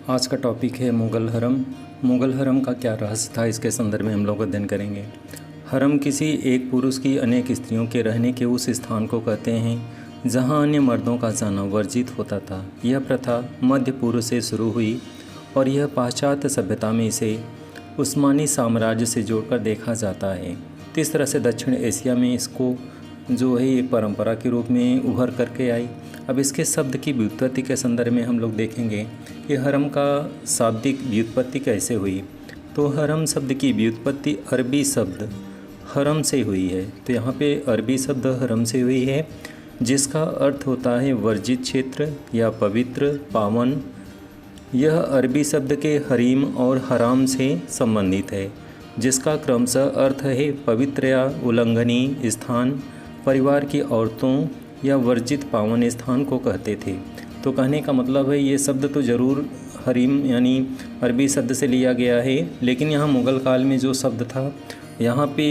आज का टॉपिक है मुग़ल हरम। मुग़ल हरम का क्या रहस्य था, इसके संदर्भ में हम लोग अध्ययन करेंगे। हरम किसी एक पुरुष की अनेक स्त्रियों के रहने के उस स्थान को कहते हैं जहां अन्य मर्दों का जाना वर्जित होता था। यह प्रथा मध्य पूर्व से शुरू हुई और यह पाश्चात्य सभ्यता में इसे उस्मानी साम्राज्य से जोड़कर देखा जाता है। तो इस तरह से दक्षिण एशिया में इसको जो है एक परंपरा के रूप में उभर करके आई। अब इसके शब्द की व्युत्पत्ति के संदर्भ में हम लोग देखेंगे कि हरम का शाब्दिक व्युत्पत्ति कैसे हुई। तो हरम शब्द की व्युत्पत्ति अरबी शब्द हरम से हुई है। तो यहाँ पे अरबी शब्द हरम से हुई है, जिसका अर्थ होता है वर्जित क्षेत्र या पवित्र, पावन। यह अरबी शब्द के हरीम और हराम से संबंधित है, जिसका क्रमशः अर्थ है पवित्र या उल्लंघनीय स्थान। परिवार की औरतों या वर्जित पावन स्थान को कहते थे। तो कहने का मतलब है ये शब्द तो ज़रूर हरीम यानी अरबी शब्द से लिया गया है, लेकिन यहाँ मुग़ल काल में जो शब्द था यहाँ पे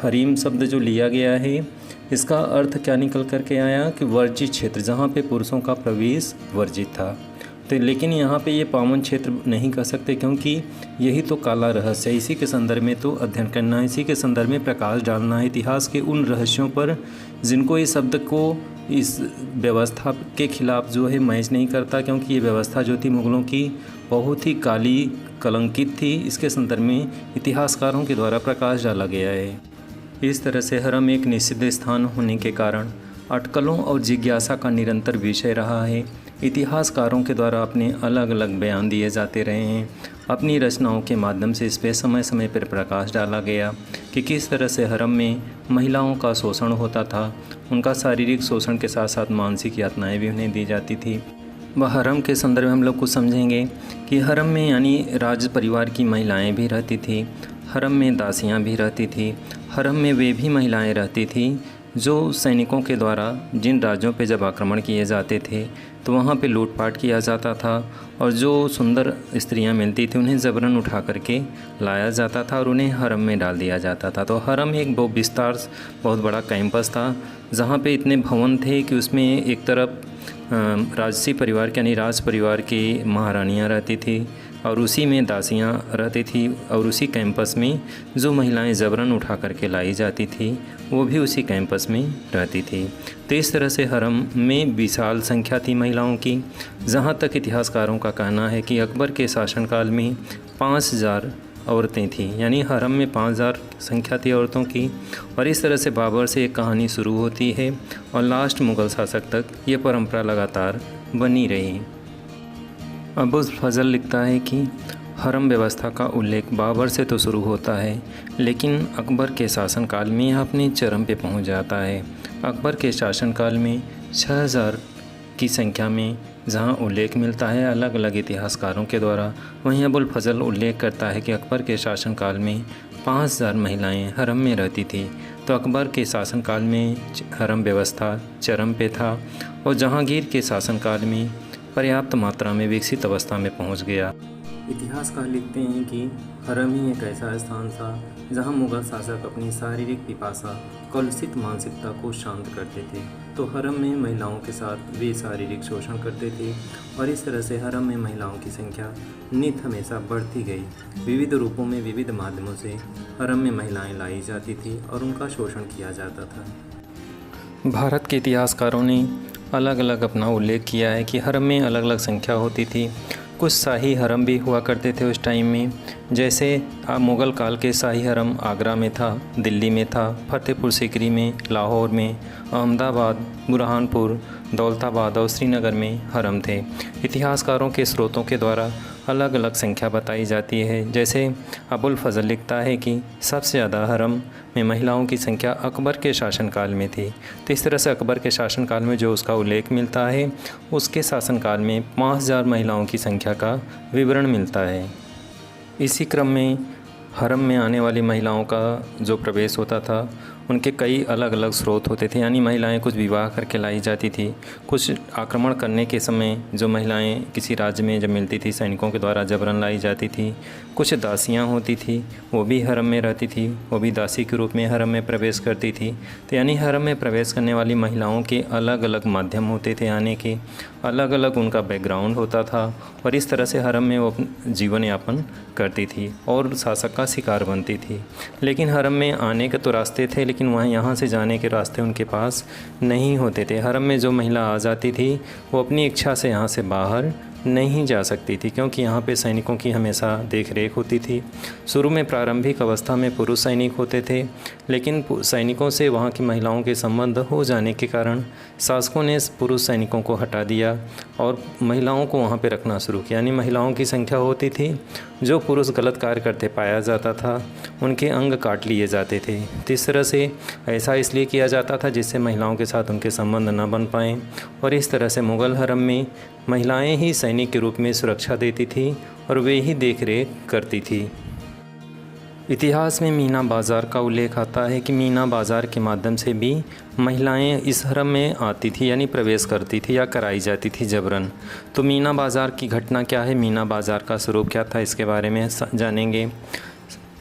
हरीम शब्द जो लिया गया है, इसका अर्थ क्या निकल कर के आया कि वर्जित क्षेत्र, जहाँ पे पुरुषों का प्रवेश वर्जित था। तो लेकिन यहाँ पे ये पावन क्षेत्र नहीं कह सकते, क्योंकि यही तो काला रहस्य है। इसी के संदर्भ में तो अध्ययन करना है, इसी के संदर्भ में प्रकाश डालना है इतिहास के उन रहस्यों पर जिनको इस शब्द को इस व्यवस्था के खिलाफ जो है मैच नहीं करता, क्योंकि ये व्यवस्था जो थी मुग़लों की बहुत ही काली कलंकित थी। इसके संदर्भ में इतिहासकारों के द्वारा प्रकाश डाला गया है। इस तरह से हरम एक निषिद्ध स्थान होने के कारण अटकलों और जिज्ञासा का निरंतर विषय रहा है। इतिहासकारों के द्वारा अपने अलग अलग बयान दिए जाते रहे हैं। अपनी रचनाओं के माध्यम से इस पर समय समय पर प्रकाश डाला गया कि किस तरह से हरम में महिलाओं का शोषण होता था। उनका शारीरिक शोषण के साथ साथ मानसिक यातनाएं भी उन्हें दी जाती थी। वह हरम के संदर्भ में हम लोग कुछ समझेंगे कि हरम में यानी राज परिवार की महिलाएं भी रहती थी, हरम में दासियां भी रहती थी, हरम में वे भी महिलाएं रहती थी जो सैनिकों के द्वारा जिन राज्यों पे जब आक्रमण किए जाते थे तो वहाँ पे लूटपाट किया जाता था, और जो सुंदर स्त्रियाँ मिलती थी उन्हें ज़बरन उठा करके लाया जाता था और उन्हें हरम में डाल दिया जाता था। तो हरम एक बहुत बड़ा कैंपस था, जहाँ पे इतने भवन थे कि उसमें एक तरफ राजसी परिवार यानी राज परिवार की महारानियाँ रहती थी और उसी में दासियाँ रहती थी, और उसी कैंपस में जो महिलाएं ज़बरन उठा करके लाई जाती थी वो भी उसी कैंपस में रहती थी। तो इस तरह से हरम में विशाल संख्या थी महिलाओं की। जहाँ तक इतिहासकारों का कहना है कि अकबर के शासनकाल में 5000 औरतें थीं, यानी हरम में 5000 संख्या थी औरतों की। और इस तरह से बाबर से एक कहानी शुरू होती है और लास्ट मुग़ल शासक तक ये परंपरा लगातार बनी रही। अबुल फजल लिखता है कि हरम व्यवस्था का उल्लेख बाबर से तो शुरू होता है, लेकिन अकबर के शासनकाल में यह अपने चरम पे पहुंच जाता है। अकबर के शासनकाल में 6000 की संख्या में जहां उल्लेख मिलता है अलग अलग इतिहासकारों के द्वारा, वहीं अबुल फजल उल्लेख करता है कि अकबर के शासनकाल में 5000 महिलाएं हरम में रहती थी। तो अकबर के शासनकाल में हरम व्यवस्था चरम पे था और जहांगीर के शासनकाल में पर्याप्त मात्रा में विकसित अवस्था में पहुंच गया। इतिहासकार लिखते हैं कि हरम ही एक ऐसा स्थान था जहां मुग़ल शासक अपनी शारीरिक पिपासा कलुषित मानसिकता को शांत करते थे। तो हरम में महिलाओं के साथ वे शारीरिक शोषण करते थे और इस तरह से हरम में महिलाओं की संख्या नित हमेशा बढ़ती गई। विविध रूपों में विविध माध्यमों से हरम में महिलाएं लाई जाती थी और उनका शोषण किया जाता था। भारत के इतिहासकारों ने अलग अलग अपना उल्लेख किया है कि हरम में अलग अलग संख्या होती थी। कुछ शाही हरम भी हुआ करते थे उस टाइम में, जैसे मुग़ल काल के शाही हरम आगरा में था, दिल्ली में था, फतेहपुर सीकरी में, लाहौर में, अहमदाबाद, बुरहानपुर, दौलताबाद और श्रीनगर में हरम थे। इतिहासकारों के स्रोतों के द्वारा अलग अलग संख्या बताई जाती है। जैसे अबुल फजल लिखता है कि सबसे ज़्यादा हरम में महिलाओं की संख्या अकबर के शासनकाल में थी। तो इस तरह से अकबर के शासनकाल में जो उसका उल्लेख मिलता है, उसके शासनकाल में 5000 महिलाओं की संख्या का विवरण मिलता है। इसी क्रम में हरम में आने वाली महिलाओं का जो प्रवेश होता था, उनके कई अलग अलग स्रोत होते थे। यानी महिलाएं कुछ विवाह करके लाई जाती थी, कुछ आक्रमण करने के समय जो महिलाएं किसी राज्य में जब मिलती थी सैनिकों के द्वारा जबरन लाई जाती थी, कुछ दासियां होती थी वो भी हरम में रहती थी, वो भी दासी के रूप में हरम में प्रवेश करती थी। तो यानी हरम में प्रवेश करने वाली महिलाओं के अलग अलग माध्यम होते थे आने के, अलग अलग उनका बैकग्राउंड होता था और इस तरह से हरम में वो अपना जीवन यापन करती थी और शासक का शिकार बनती थी। लेकिन हरम में आने के तो रास्ते थे, लेकिन वहाँ यहाँ से जाने के रास्ते उनके पास नहीं होते थे। हरम में जो महिला आ जाती थी वो अपनी इच्छा से यहाँ से बाहर नहीं जा सकती थी, क्योंकि यहाँ पे सैनिकों की हमेशा देख रेख होती थी। शुरू में प्रारंभिक अवस्था में पुरुष सैनिक होते थे, लेकिन सैनिकों से वहाँ की महिलाओं के संबंध हो जाने के कारण शासकों ने पुरुष सैनिकों को हटा दिया और महिलाओं को वहाँ पे रखना शुरू किया। यानी महिलाओं की संख्या होती थी, जो पुरुष गलत कार्य करते पाया जाता था उनके अंग काट लिए जाते थे। तो इस तरह से ऐसा इसलिए किया जाता था जिससे महिलाओं के साथ उनके संबंध न बन पाएँ, और इस तरह से मुग़ल हरम में महिलाएं ही सैनिक के रूप में सुरक्षा देती थी और वे ही देख रेख करती थी। इतिहास में मीना बाज़ार का उल्लेख आता है कि मीना बाज़ार के माध्यम से भी महिलाएं इस हरम में आती थी, यानी प्रवेश करती थी या कराई जाती थी जबरन। तो मीना बाज़ार की घटना क्या है, मीना बाज़ार का स्वरूप क्या था, इसके बारे में जानेंगे।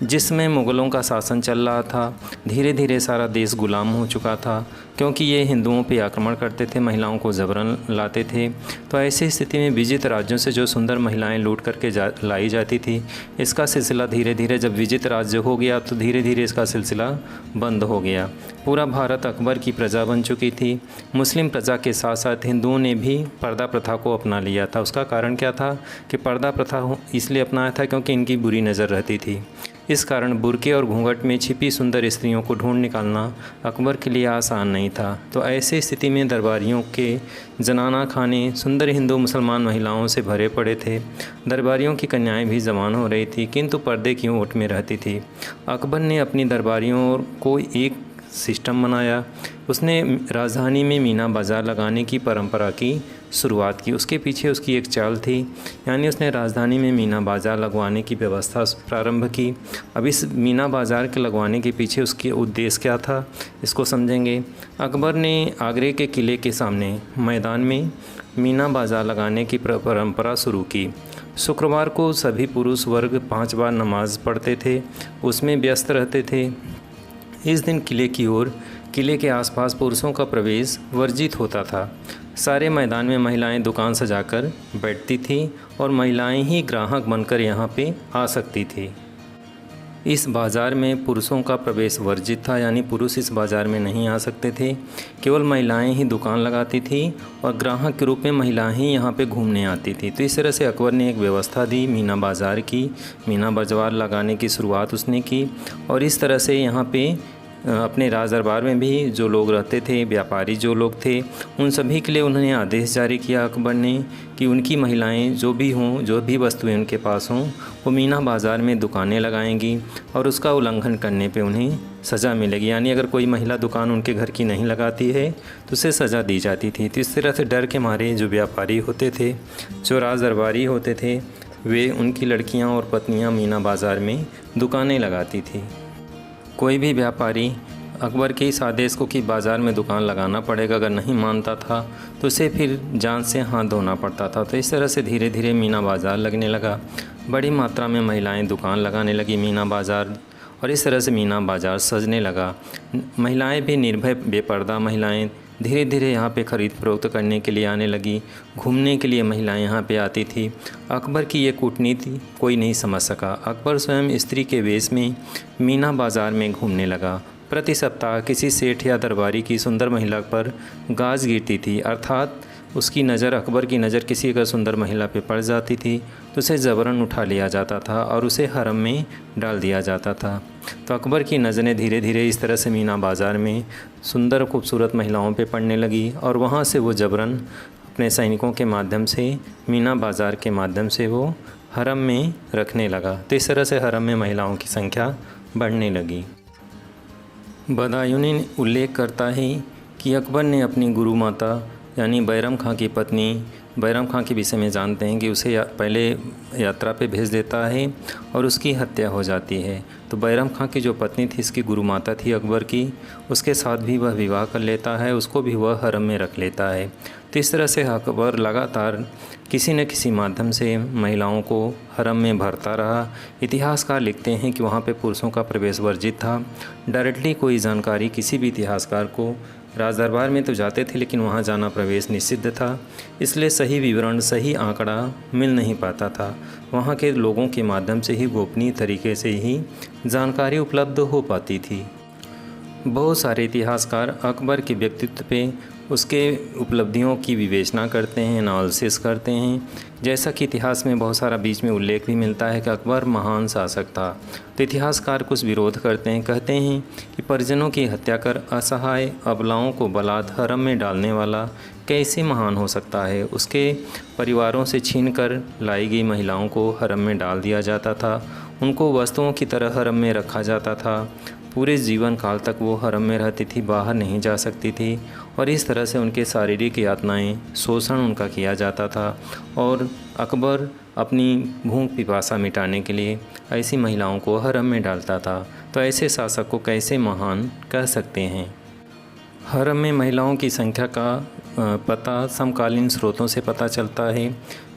जिसमें मुग़लों का शासन चल रहा था, धीरे धीरे सारा देश गुलाम हो चुका था, क्योंकि ये हिंदुओं पे आक्रमण करते थे, महिलाओं को जबरन लाते थे। तो ऐसी स्थिति में विजित राज्यों से जो सुंदर महिलाएं लूट करके लाई जाती थी, इसका सिलसिला धीरे धीरे जब विजित राज्य हो गया तो धीरे धीरे इसका सिलसिला बंद हो गया। पूरा भारत अकबर की प्रजा बन चुकी थी। मुस्लिम प्रजा के साथ साथ हिंदुओं ने भी पर्दा प्रथा को अपना लिया था। उसका कारण क्या था कि पर्दा प्रथा इसलिए अपनाया था क्योंकि इनकी बुरी नज़र रहती थी। इस कारण बुर्के और घूंघट में छिपी सुंदर स्त्रियों को ढूंढ निकालना अकबर के लिए आसान नहीं था। तो ऐसी स्थिति में दरबारियों के जनाना खाने सुंदर हिंदू मुसलमान महिलाओं से भरे पड़े थे। दरबारियों की कन्याएं भी जवान हो रही थी, किंतु पर्दे की ओट में रहती थी। अकबर ने अपनी दरबारियों को एक सिस्टम बनाया। उसने राजधानी में मीना बाज़ार लगाने की परंपरा की शुरुआत की। उसके पीछे उसकी एक चाल थी, यानी उसने राजधानी में मीना बाज़ार लगवाने की व्यवस्था प्रारंभ की। अब इस मीना बाज़ार के लगवाने के पीछे उसके उद्देश्य क्या था, इसको समझेंगे। अकबर ने आगरे के किले के सामने मैदान में मीना बाज़ार लगाने की परंपरा शुरू की। शुक्रवार को सभी पुरुष वर्ग 5 बार नमाज पढ़ते थे, उसमें व्यस्त रहते थे। इस दिन किले के आसपास पुरुषों का प्रवेश वर्जित होता था। सारे मैदान में महिलाएं दुकान सजाकर बैठती थीं और महिलाएं ही ग्राहक बनकर यहाँ पे आ सकती थी। इस बाज़ार में पुरुषों का प्रवेश वर्जित था, यानी पुरुष इस बाज़ार में नहीं आ सकते थे। केवल महिलाएं ही दुकान लगाती थी और ग्राहक के रूप में महिलाएं ही यहाँ पे घूमने आती थी। तो इस तरह से अकबर ने एक व्यवस्था दी मीना बाज़ार की। मीना बाज़ार लगाने की शुरुआत उसने की और इस तरह से यहाँ पे अपने राज दरबार में भी जो लोग रहते थे, व्यापारी जो लोग थे, उन सभी के लिए उन्होंने आदेश जारी किया अकबर ने कि उनकी महिलाएं जो भी हों, जो भी वस्तुएं उनके पास हों, वो मीना बाज़ार में दुकानें लगाएंगी और उसका उल्लंघन करने पे उन्हें सज़ा मिलेगी। यानी अगर कोई महिला दुकान उनके घर की नहीं लगाती है तो उसे सज़ा दी जाती थी। तो इस तरह से डर के मारे जो व्यापारी होते थे, जो राज दरबारी होते थे, वे उनकी लड़कियाँ और पत्नियाँ मीना बाज़ार में दुकानें लगाती थी। कोई भी व्यापारी अकबर के इस आदेश को कि बाज़ार में दुकान लगाना पड़ेगा अगर नहीं मानता था तो उसे फिर जान से हाथ धोना पड़ता था। तो इस तरह से धीरे धीरे मीना बाज़ार लगने लगा। बड़ी मात्रा में महिलाएं दुकान लगाने लगी मीना बाज़ार और इस तरह से मीना बाज़ार सजने लगा। महिलाएं भी निर्भय बेपर्दा महिलाएं धीरे धीरे यहाँ पे ख़रीद फरोख्त करने के लिए आने लगी। घूमने के लिए महिलाएं यहाँ पे आती थी। अकबर की ये कूटनीति कोई नहीं समझ सका। अकबर स्वयं स्त्री के वेश में मीना बाज़ार में घूमने लगा। प्रति सप्ताह किसी सेठ या दरबारी की सुंदर महिला पर गाज गिरती थी, अर्थात उसकी नज़र, अकबर की नज़र किसी अगर सुंदर महिला पे पड़ जाती थी तो उसे ज़बरन उठा लिया जाता था और उसे हरम में डाल दिया जाता था। तो अकबर की नज़रें धीरे धीरे इस तरह से मीना बाज़ार में सुंदर खूबसूरत महिलाओं पे पड़ने लगी और वहाँ से वो ज़बरन अपने सैनिकों के माध्यम से मीना बाज़ार के माध्यम से वो हरम में रखने लगा। तो इस तरह से हरम में महिलाओं की संख्या बढ़ने लगी। बदायूनी उल्लेख करता है कि अकबर ने अपनी गुरु माता यानी बैरम खां की पत्नी बैरम खां के विषय में जानते हैं कि उसे पहले यात्रा पे भेज देता है और उसकी हत्या हो जाती है। तो बैरम खां की जो पत्नी थी, इसकी गुरु माता थी अकबर की, उसके साथ भी वह विवाह कर लेता है, उसको भी वह हरम में रख लेता है। तो इस तरह से अकबर लगातार किसी न किसी माध्यम से महिलाओं को हरम में भरता रहा। इतिहासकार लिखते हैं कि वहाँ पे पुरुषों का प्रवेश वर्जित था। डायरेक्टली कोई जानकारी किसी भी इतिहासकार को राज दरबार में तो जाते थे लेकिन वहाँ जाना प्रवेश निषिद्ध था, इसलिए सही विवरण, सही आंकड़ा मिल नहीं पाता था। वहाँ के लोगों के माध्यम से ही गोपनीय तरीके से ही जानकारी उपलब्ध हो पाती थी। बहुत सारे इतिहासकार अकबर के व्यक्तित्व पे, उसके उपलब्धियों की विवेचना करते हैं, एनालिसिस करते हैं। जैसा कि इतिहास में बहुत सारा बीच में उल्लेख भी मिलता है कि अकबर महान शासक था, तो इतिहासकार कुछ विरोध करते हैं। कहते हैं कि परिजनों की हत्या कर असहाय अबलाओं को बलात् हरम में डालने वाला कैसे महान हो सकता है। उसके परिवारों से छीन कर लाई गई महिलाओं को हरम में डाल दिया जाता था, उनको वस्तुओं की तरह हरम में रखा जाता था। पूरे जीवन काल तक वो हरम में रहती थी, बाहर नहीं जा सकती थी, और इस तरह से उनके शारीरिक यातनाएं, शोषण उनका किया जाता था। और अकबर अपनी भूख पिपासा मिटाने के लिए ऐसी महिलाओं को हरम में डालता था। तो ऐसे शासक को कैसे महान कह सकते हैं। हरम में महिलाओं की संख्या का पता समकालीन स्रोतों से पता चलता है।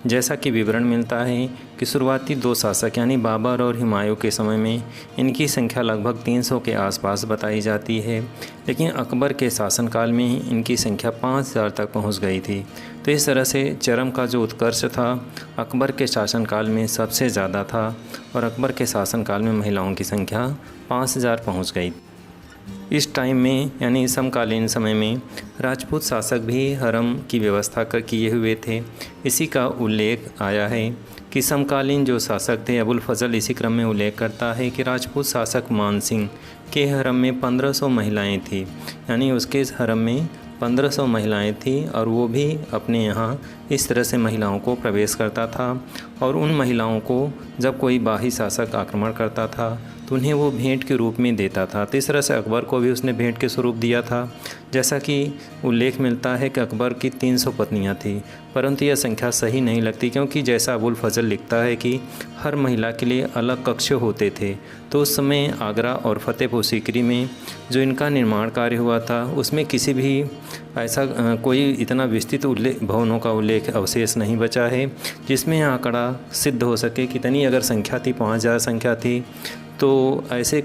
जैसा कि विवरण मिलता है कि शुरुआती 2 शासक यानी बाबर और हुमायूं के समय में इनकी संख्या लगभग 300 के आसपास बताई जाती है, लेकिन अकबर के शासनकाल में ही इनकी संख्या 5000 तक पहुंच गई थी। तो इस तरह से चरम का जो उत्कर्ष था अकबर के शासनकाल में सबसे ज़्यादा था, और अकबर के शासनकाल में महिलाओं की संख्या 5000 पहुँच गई। इस टाइम में यानी समकालीन समय में राजपूत शासक भी हरम की व्यवस्था किए हुए थे। इसी का उल्लेख आया है कि समकालीन जो शासक थे अबुल फजल इसी क्रम में उल्लेख करता है कि राजपूत शासक मान सिंह के हरम में 1500 महिलाएं थी, यानी उसके हरम में 1500 महिलाएं थी, और वो भी अपने यहाँ इस तरह से महिलाओं को प्रवेश करता था। और उन महिलाओं को जब कोई बाही शासक आक्रमण करता था तो उन्हें वो भेंट के रूप में देता था। तो इस तरह से अकबर को भी उसने भेंट के स्वरूप दिया था। जैसा कि उल्लेख मिलता है कि अकबर की 300 पत्नियां थी, परंतु यह संख्या सही नहीं लगती, क्योंकि जैसा अबुल फजल लिखता है कि हर महिला के लिए अलग कक्ष होते थे। तो उस समय आगरा और फतेहपुर सीकरी में जो इनका निर्माण कार्य हुआ था उसमें किसी भी ऐसा कोई इतना विस्तृत भवनों का उल्लेख अवशेष नहीं बचा है जिसमें यह आंकड़ा सिद्ध हो सके। कितनी अगर संख्या थी, 5000 संख्या थी, तो ऐसे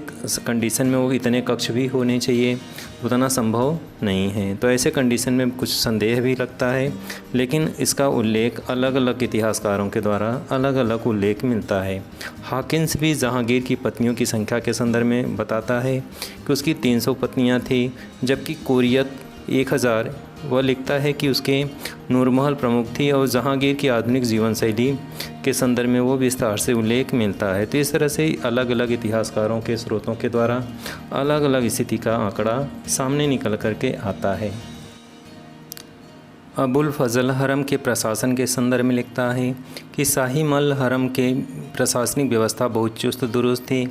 कंडीशन में वो इतने कक्ष भी होने चाहिए, उतना संभव नहीं है। तो ऐसे कंडीशन में कुछ संदेह भी लगता है, लेकिन इसका उल्लेख अलग अलग इतिहासकारों के द्वारा अलग अलग उल्लेख मिलता है। हाकिन्स भी जहांगीर की पत्नियों की संख्या के संदर्भ में बताता है कि उसकी 300 पत्नियां थी, जबकि कोरियत 1000 वह लिखता है कि उसके नूरमहल प्रमुख थी, और जहांगीर की आधुनिक जीवन शैली के संदर्भ में वो विस्तार से उल्लेख मिलता है। तो इस तरह से अलग अलग इतिहासकारों के स्रोतों के द्वारा अलग अलग स्थिति का आंकड़ा सामने निकल कर के आता है। अबुल फजल हरम के प्रशासन के संदर्भ में लिखता है कि शाही मल हरम के प्रशासनिक व्यवस्था बहुत चुस्त दुरुस्त थी।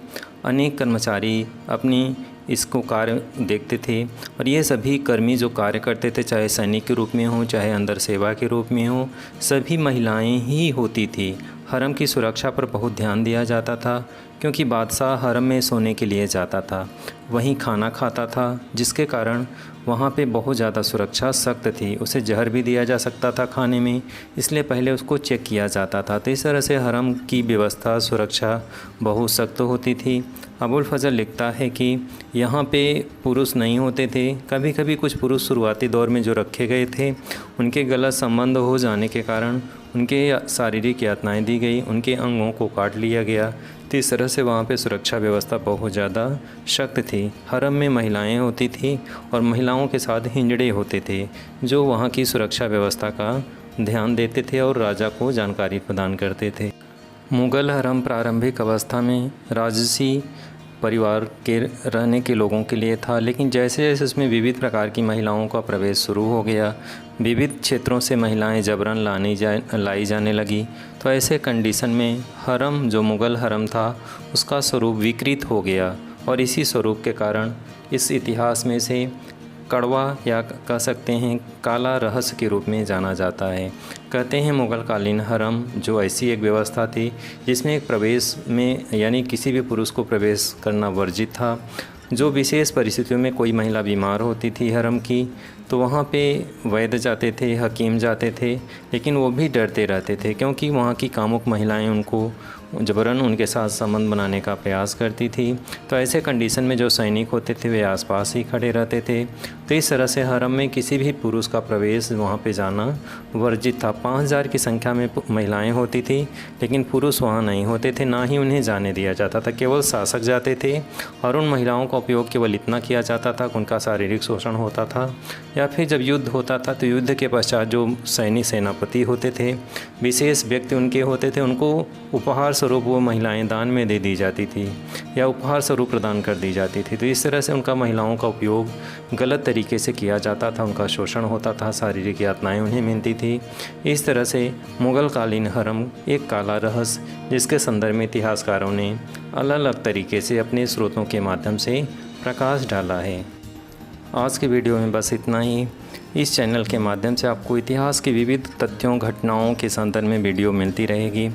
अनेक कर्मचारी अपनी इसको कार्य देखते थे, और ये सभी कर्मी जो कार्य करते थे, चाहे सैनिक के रूप में हो चाहे अंदर सेवा के रूप में हो, सभी महिलाएं ही होती थी। हरम की सुरक्षा पर बहुत ध्यान दिया जाता था, क्योंकि बादशाह हरम में सोने के लिए जाता था, वहीं खाना खाता था, जिसके कारण वहाँ पे बहुत ज़्यादा सुरक्षा सख्त थी। उसे जहर भी दिया जा सकता था खाने में, इसलिए पहले उसको चेक किया जाता था। तो इस तरह से हरम की व्यवस्था, सुरक्षा बहुत सख्त होती थी। अबुल फजल लिखता है कि यहाँ पे पुरुष नहीं होते थे। कभी कभी कुछ पुरुष शुरुआती दौर में जो रखे गए थे उनके गलत संबंध हो जाने के कारण उनके शारीरिक यातनाएं दी गई, उनके अंगों को काट लिया गया। तो इस तरह से वहाँ पे सुरक्षा व्यवस्था बहुत ज़्यादा सख्त थी। हरम में महिलाएं होती थी और महिलाओं के साथ हिंजड़े होते थे, जो वहाँ की सुरक्षा व्यवस्था का ध्यान देते थे और राजा को जानकारी प्रदान करते थे। मुग़ल हरम प्रारंभिक अवस्था में राजसी परिवार के रहने के लोगों के लिए था, लेकिन जैसे जैसे उसमें विविध प्रकार की महिलाओं का प्रवेश शुरू हो गया, विविध क्षेत्रों से महिलाएं जबरन लाई जाने लगी, तो ऐसे कंडीशन में हरम जो मुग़ल हरम था उसका स्वरूप विकृत हो गया। और इसी स्वरूप के कारण इस इतिहास में से कड़वा या कह सकते हैं काला रहस्य के रूप में जाना जाता है। कहते हैं मुग़ल कालीन हरम जो ऐसी एक व्यवस्था थी जिसमें एक प्रवेश में यानी किसी भी पुरुष को प्रवेश करना वर्जित था। जो विशेष परिस्थितियों में कोई महिला बीमार होती थी हरम की, तो वहाँ पे वैद्य जाते थे, हकीम जाते थे, लेकिन वो भी डरते रहते थे, क्योंकि वहाँ की कामुक महिलाएं उनको जबरन उनके साथ संबंध बनाने का प्रयास करती थी। तो ऐसे कंडीशन में जो सैनिक होते थे वे आसपास ही खड़े रहते थे। तो इस तरह से हरम में किसी भी पुरुष का प्रवेश वहाँ पे जाना वर्जित था। 5000 की संख्या में महिलाएं होती थी, लेकिन पुरुष वहाँ नहीं होते थे, ना ही उन्हें जाने दिया जाता था। केवल शासक जाते थे और उन महिलाओं का उपयोग केवल इतना किया जाता था कि उनका शारीरिक शोषण होता था, या फिर जब युद्ध होता था तो युद्ध के पश्चात जो सेनापति होते थे, विशेष व्यक्ति उनके होते थे, उनको उपहार स्वरूप वो महिलाएं दान में दे दी जाती थी या उपहार स्वरूप प्रदान कर दी जाती थी। तो इस तरह से उनका महिलाओं का उपयोग गलत तरीके से किया जाता था, उनका शोषण होता था, शारीरिक यातनाएं उन्हें मिलती थी। इस तरह से मुग़ल कालीन हरम एक काला रहस्य जिसके संदर्भ में इतिहासकारों ने अलग अलग तरीके से अपने स्रोतों के माध्यम से प्रकाश डाला है। आज के वीडियो में बस इतना ही। इस चैनल के माध्यम से आपको इतिहास के विविध तथ्यों घटनाओं के संदर्भ में वीडियो मिलती रहेगी।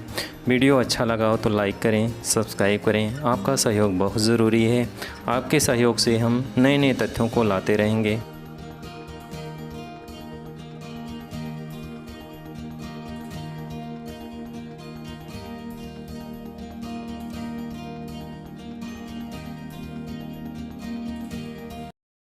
वीडियो अच्छा लगा हो तो लाइक करें, सब्सक्राइब करें। आपका सहयोग बहुत ज़रूरी है। आपके सहयोग से हम नए नए तथ्यों को लाते रहेंगे।